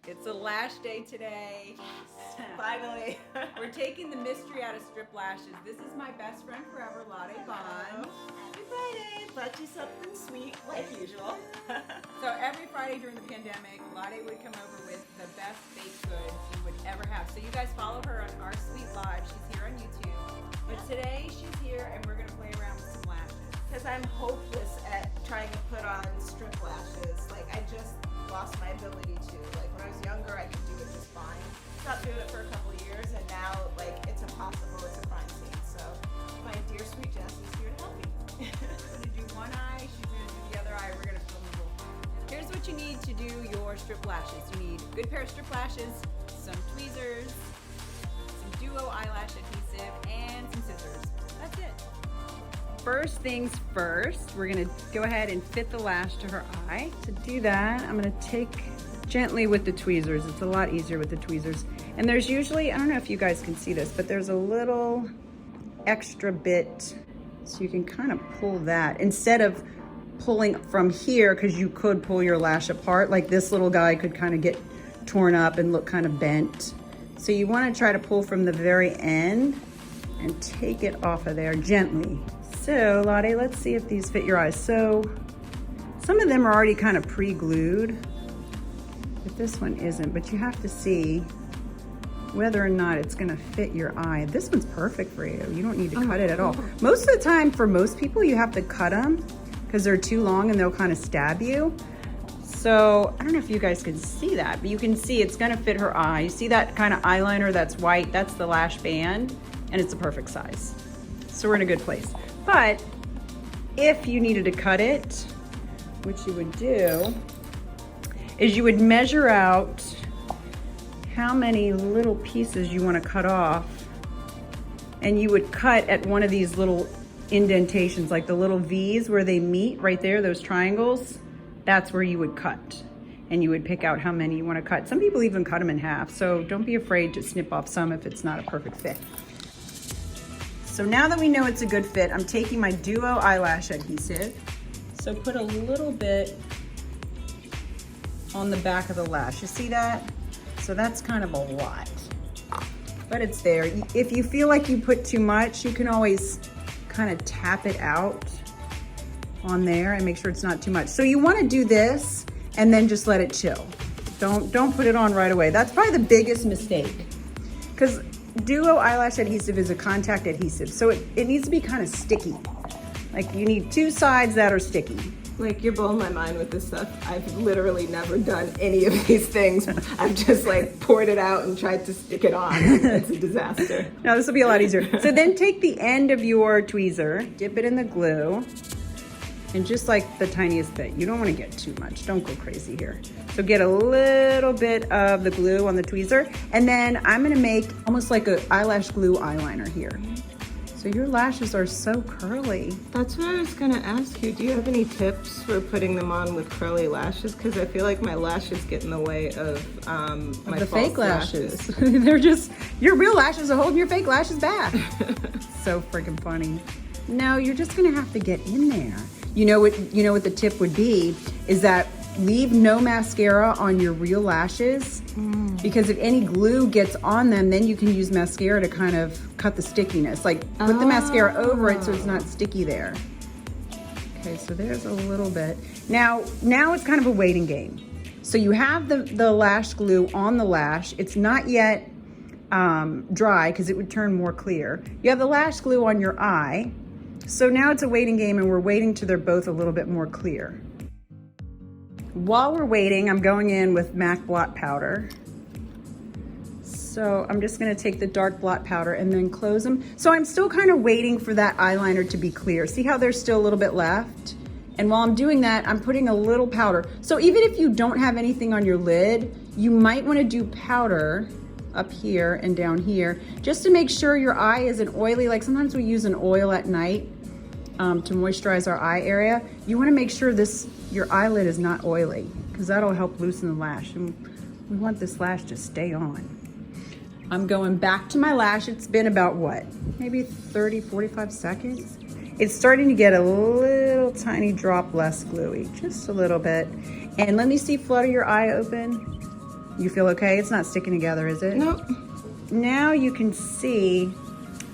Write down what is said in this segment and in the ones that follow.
It's a lash day today. Yes, finally. We're taking the mystery out of strip lashes. This is my best friend forever, Ladae Bond. Happy Friday. Brought you something sweet, like usual. So every Friday during the pandemic, Ladae would come over with the best baked goods you would ever have. So you guys follow her on Our Sweet Live. She's here on YouTube. But today she's here and we're going to play around with some lashes. Because I'm hopeless at trying to put on strip lashes. Like, I just lost my ability to. Like, when I was younger, I could do it just fine. Stopped doing it for a couple of years, and now, like, it's impossible. It's a crime scene. So, my dear sweet Jess is here to help me. I'm going to do one eye, she's going to do the other eye, we're going to film the whole thing. Here's what you need to do your strip lashes. You need a good pair of strip lashes, some tweezers, some duo eyelash adhesive, and some scissors. That's it. First things first, we're gonna go ahead and fit the lash to her eye. To do that, I'm gonna take gently with the tweezers. It's a lot easier with the tweezers. And there's usually, I don't know if you guys can see this, but there's a little extra bit, so you can kind of pull that instead of pulling from here, because you could pull your lash apart. Like this little guy could kind of get torn up and look kind of bent. So you want to try to pull from the very end and take it off of there gently. So Ladae, let's see if these fit your eyes. So some of them are already kind of pre-glued, but this one isn't. But you have to see whether or not it's gonna fit your eye. This one's perfect for you. You don't need to cut it at all. Most of the time, for most people, you have to cut them because they're too long and they'll kind of stab you. So I don't know if you guys can see that, but you can see it's gonna fit her eye. You see that kind of eyeliner that's white? That's the lash band, and it's a perfect size. So we're in a good place. But if you needed to cut it, what you would do is you would measure out how many little pieces you want to cut off, and you would cut at one of these little indentations, like the little V's where they meet right there, those triangles. That's where you would cut, and you would pick out how many you want to cut. Some people even cut them in half, so don't be afraid to snip off some if it's not a perfect fit. So now that we know it's a good fit, I'm taking my duo eyelash adhesive. So put a little bit on the back of the lash. You see that? So that's kind of a lot, but it's there. If you feel like you put too much, you can always kind of tap it out on there and make sure it's not too much. So you want to do this and then just let it chill. Don't put it on right away. That's probably the biggest mistake, because duo eyelash adhesive is a contact adhesive, so it needs to be kind of sticky. Like, you need two sides that are sticky. Like, you're blowing my mind with this stuff. I've literally never done any of these things. I've just like poured it out and tried to stick it on. It's a disaster. No, this will be a lot easier. So then take the end of your tweezer, dip it in the glue, and just like the tiniest bit. You don't want to get too much. Don't go crazy here. So get a little bit of the glue on the tweezer, and then I'm gonna make almost like a eyelash glue eyeliner here. So your lashes are so curly. That's what I was gonna ask you. Do you have any tips for putting them on with curly lashes? Because I feel like my lashes get in the way of my the false fake lashes. They're just, your real lashes are holding your fake lashes back. So freaking funny. No, you're just gonna have to get in there. You know what the tip would be is that leave no mascara on your real lashes, because if any glue gets on them, then you can use mascara to kind of cut the stickiness. Like, put the mascara over it so it's not sticky there. Okay, so there's a little bit. Now it's kind of a waiting game. So you have the lash glue on the lash. It's not yet dry because it would turn more clear. You have the lash glue on your eye. So now it's a waiting game, and we're waiting till they're both a little bit more clear. While we're waiting, I'm going in with MAC blot powder. So I'm just gonna take the dark blot powder and then close them. So I'm still kind of waiting for that eyeliner to be clear. See how there's still a little bit left? And while I'm doing that, I'm putting a little powder. So even if you don't have anything on your lid, you might wanna do powder up here and down here, just to make sure your eye isn't oily. Like, sometimes we use an oil at night to moisturize our eye area. You wanna make sure your eyelid is not oily, because that'll help loosen the lash. And we want this lash to stay on. I'm going back to my lash. It's been about what? Maybe 30, 45 seconds. It's starting to get a little tiny drop less gluey, just a little bit. And let me see, flutter your eye open. You feel okay? It's not sticking together, is it? Nope. Now you can see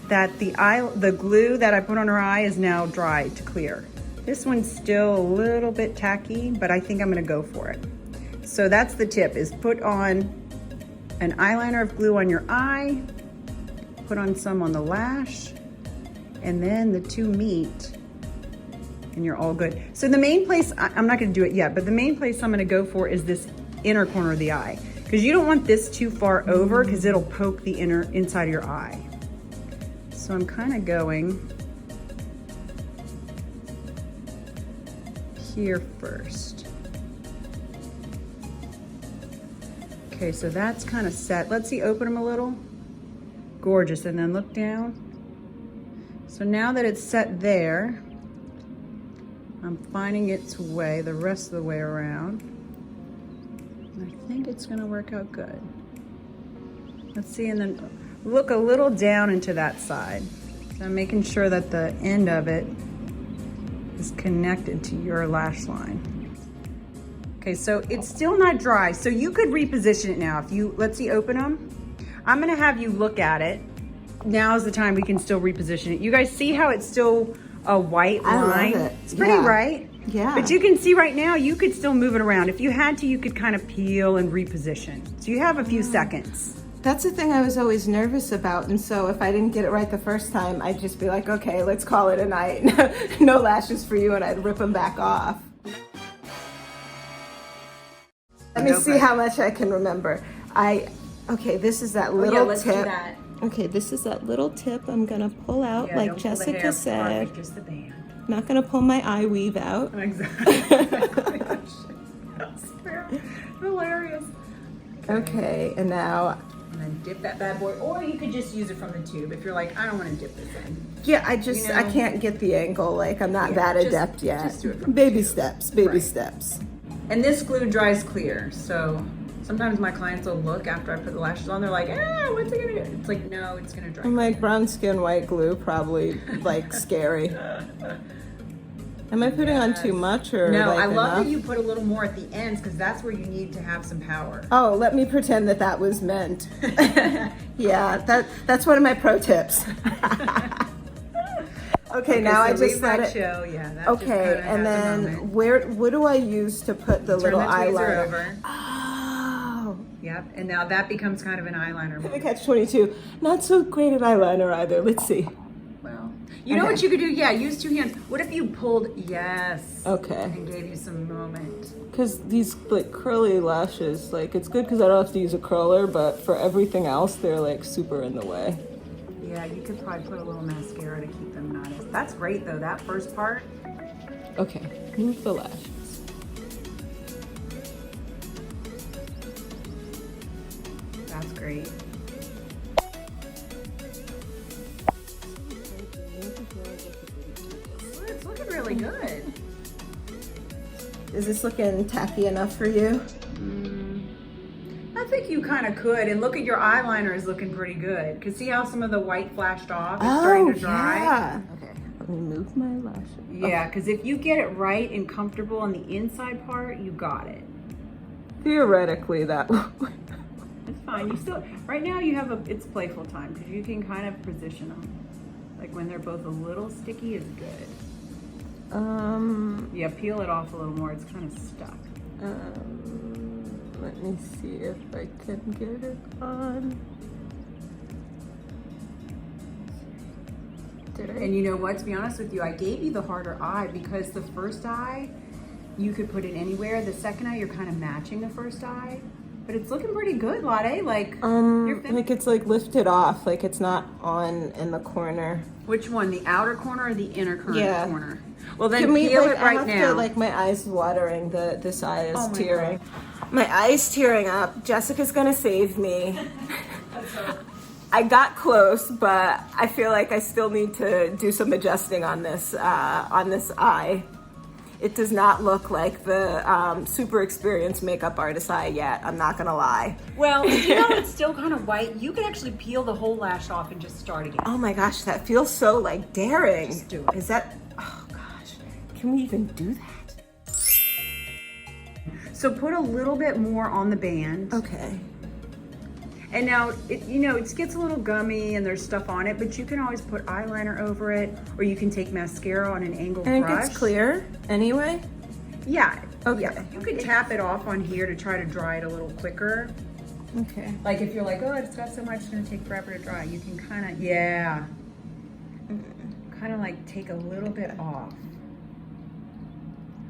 that the glue that I put on her eye is now dry to clear. This one's still a little bit tacky, but I think I'm gonna go for it. So that's the tip, is put on an eyeliner of glue on your eye, put on some on the lash, and then the two meet, and you're all good. So the main place, I'm not gonna do it yet, but the main place I'm gonna go for is this inner corner of the eye, because you don't want this too far over because it'll poke the inside of your eye. So I'm kind of going here first. Okay, so that's kind of set. Let's see, open them a little. Gorgeous, and then look down. So now that it's set there, I'm finding its way, the rest of the way around. And I think it's gonna work out good. Let's see, and then look a little down into that side. So I'm making sure that the end of it is connected to your lash line. Okay, so it's still not dry, so you could reposition it now. If you, let's see, open them. I'm gonna have you look at it. Now's the time we can still reposition it. You guys see how it's still a white line? I love it. It's pretty, right? Yeah. But you can see right now, you could still move it around. If you had to, you could kind of peel and reposition. So you have a few seconds. That's the thing I was always nervous about, and so if I didn't get it right the first time, I'd just be like, okay, let's call it a night. No lashes for you, and I'd rip them back off. Let me see how much I can remember. Okay, this is that little let's tip. do that. Okay, this is that little tip I'm gonna pull out, Yeah, like don't pull the Jessica hair, said. perfect, just the band. Not gonna pull my eye weave out. Exactly. That's hilarious. Okay, and now, And then dip that bad boy, or you could just use it from the tube if you're like, I don't want to dip this in. yeah, I can't get the angle. Like, I'm not that adept yet. Just do it from Baby the tube. steps, baby Right. steps. And this glue dries clear, so sometimes my clients will look after I put the lashes on, they're like, what's it gonna do? It's like, no, it's gonna dry. I'm like, brown skin, white glue, probably like scary. Am I putting on too much or No, like I love enough? that you put a little more at the ends because that's where you need to have some power. Oh, let me pretend that was meant. Yeah, that's one of my pro tips. Okay, now so I just leave let that it. show. Yeah, that Okay, just kinda and has a then moment. what do I use to put the Turn little the tweezer eyeliner? over. Oh, Yep, and now that becomes kind of an eyeliner. the catch-22. Not so great at eyeliner either. Let's see. Well, you know what you could do? Yeah, use two hands. What if you pulled, yes. Okay. And gave you some moment. Because these like curly lashes, like it's good because I don't have to use a curler, but for everything else, they're like super in the way. Yeah, you could probably put a little mascara to keep them nice. That's great though, that first part. Okay, move the lashes. That's great. It's looking really good. Is this looking tacky enough for you? I think you kind of could, and look at your eyeliner is looking pretty good. Cause see how some of the white flashed off? It's starting to dry. Yeah. Okay, let me move my lashes. Yeah, because if you get it right and comfortable on the inside part, you got it. Theoretically, that would. It's fine. You still, right now you have it's playful time because you can kind of position them. Like when they're both a little sticky is good. Yeah, peel it off a little more. It's kind of stuck. Let me see if I can get it on. Did I? And you know what? To be honest with you, I gave you the harder eye because the first eye, you could put it anywhere. The second eye, you're kind of matching the first eye. But it's looking pretty good, Ladae. Like, like it's like lifted off, like it's not on in the corner. Which one? The outer corner or the inner corner? Well, then Can we, peel like, it right I have now. To, like my eyes watering. This eye is Oh my tearing. My eye's tearing up. Jessica's gonna save me. I got close, but I feel like I still need to do some adjusting on this eye. It does not look like the super experienced makeup artist eye yet. I'm not gonna lie. Well, you know it's still kind of white. You can actually peel the whole lash off and just start again. Oh my gosh, that feels so like daring. Just do it. Is that? Oh gosh, can we even do that? So put a little bit more on the band. Okay. And now, it gets a little gummy and there's stuff on it, but you can always put eyeliner over it, or you can take mascara on an angled brush. And it gets clear anyway? Yeah. Okay. Yeah. You could tap it off on here to try to dry it a little quicker. Okay. Like if you're like, oh, it's got so much, it's gonna take forever to dry. You can kind of, yeah. Kind of like take a little bit off.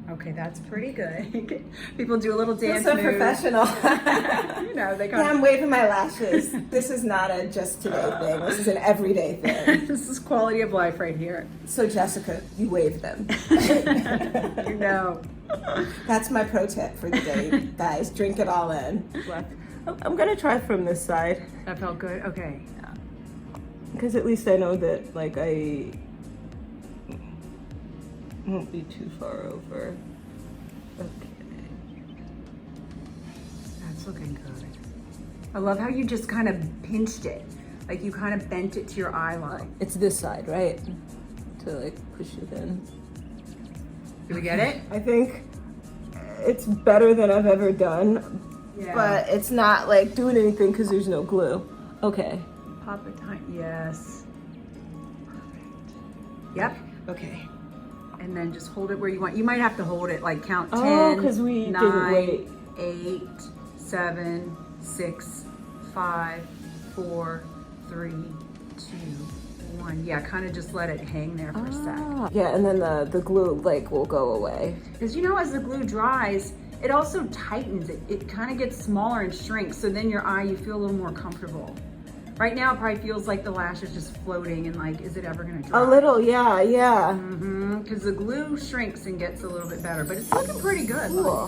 Okay, that's pretty good. People do a little dance so move. professional. They Yeah, I'm waving my lashes. This is not a just today thing. This is an everyday thing. This is quality of life right here. So Jessica, you wave them. You know. That's my pro tip for the day, guys. Drink it all in. I'm gonna try from this side. That felt good? Okay. Because at least I know that like I won't be too far over. Okay. That's looking good. I love how you just kind of pinched it. Like you kind of bent it to your eye line. It's this side, right? To like push it in. Do we get it? I think it's better than I've ever done. Yeah. But it's not like doing anything because there's no glue. Okay. Pop it tight. Yes. Perfect. Yep. Okay. And then just hold it where you want. You might have to hold it like count 10, Oh, because we 9, didn't wait. 8, 7, 6, 5, 4, 3, 2, 1. Yeah, kind of just let it hang there for a sec. Yeah, and then the glue like will go away. Because as the glue dries, it also tightens it. It kind of gets smaller and shrinks. So then your eye, you feel a little more comfortable. Right now, it probably feels like the lash is just floating and like, is it ever gonna dry? A little, yeah, yeah. Because the glue shrinks and gets a little bit better, but it's looking pretty good. Cool.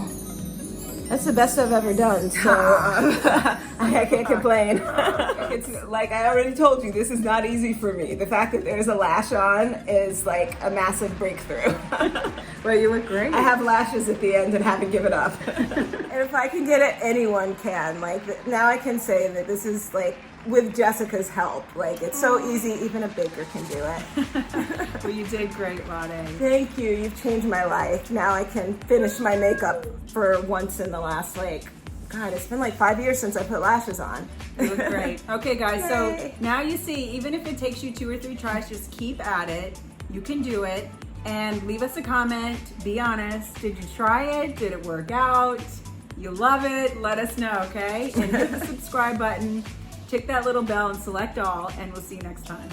That's the best I've ever done, so I can't complain. It's like I already told you, this is not easy for me. The fact that there's a lash on is like a massive breakthrough. Well, you look great. I have lashes at the end and haven't given up. And if I can get it, anyone can. Like now I can say that this is like with Jessica's help. Like it's so easy, even a baker can do it. Well, you did great, Ladae. Thank you, you've changed my life. Now I can finish my makeup for once in the last God, it's been like 5 years since I put lashes on. You look great. Okay, guys, so Yay. now you see, even if it takes you 2 or 3 tries, just keep at it. You can do it. And leave us a comment. Be honest. Did you try it? Did it work out? You love it? Let us know, okay? And hit the subscribe button. Tick that little bell and select all, and we'll see you next time.